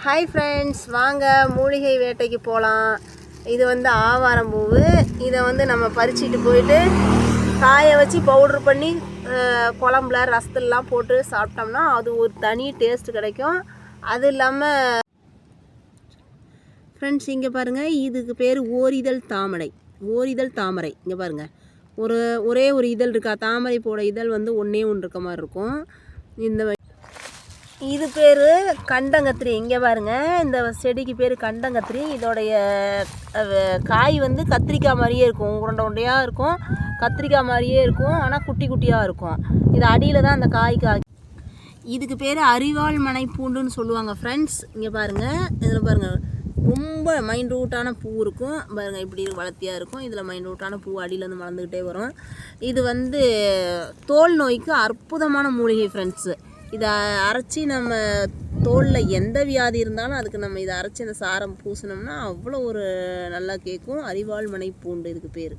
Hi friends, வாங்க மூலிகை வேட்டைக்கு போகலாம். இது வந்து ஆவாரம் பூவு. இதை வந்து நம்ம பறிச்சிட்டு போயிட்டு காய வச்சு பவுட்ரு பண்ணி குழம்புல ரசத்துலலாம் போட்டு சாப்பிட்டோம்னா அது ஒரு தனி டேஸ்ட் கிடைக்கும். அது இல்லாமல் ஃப்ரெண்ட்ஸ் இங்கே பாருங்கள், இதுக்கு பேர் ஓரிதழ் தாமரை. ஓரிதழ் தாமரை இங்கே பாருங்கள், ஒரே ஒரு இதழ் இருக்கா. தாமரை போட இதழ் வந்து ஒன்றே ஒன்று இருக்க மாதிரி இருக்கும். இது பேர் கண்டங்கத்திரி. இங்கே பாருங்கள், இந்த செடிக்கு பேர் கண்டங்கத்திரி. இதோடைய காய் வந்து கத்திரிக்காய் மாதிரியே இருக்கும், உருண்டை உருண்டையாக இருக்கும், கத்திரிக்காய் மாதிரியே இருக்கும். ஆனால் குட்டி குட்டியாக இருக்கும். இது அடியில் தான் அந்த காய். இதுக்கு பேர் அரிவாள் மனை பூண்டுன்னு சொல்லுவாங்க ஃப்ரெண்ட்ஸ். இங்கே பாருங்கள், இதில் பாருங்கள் ரொம்ப மைன்ரூட்டான பூ இருக்கும் பாருங்கள். இப்படி வளர்த்தியாக இருக்கும். இதில் மைன்ரூட்டான பூ அடியிலேருந்து வளர்ந்துக்கிட்டே வரும். இது வந்து தோல் நோய்க்கு அற்புதமான மூலிகை ஃப்ரெண்ட்ஸு. இதை அரைச்சி நம்ம தோலில் எந்த வியாதி இருந்தாலும் அதுக்கு நம்ம இதை அரைச்சி அந்த சாரம் பூசினோம்னா அவ்வளோ ஒரு நல்லா கேட்கும். அரிவாள் மனை பூண்டு இதுக்கு பேர்.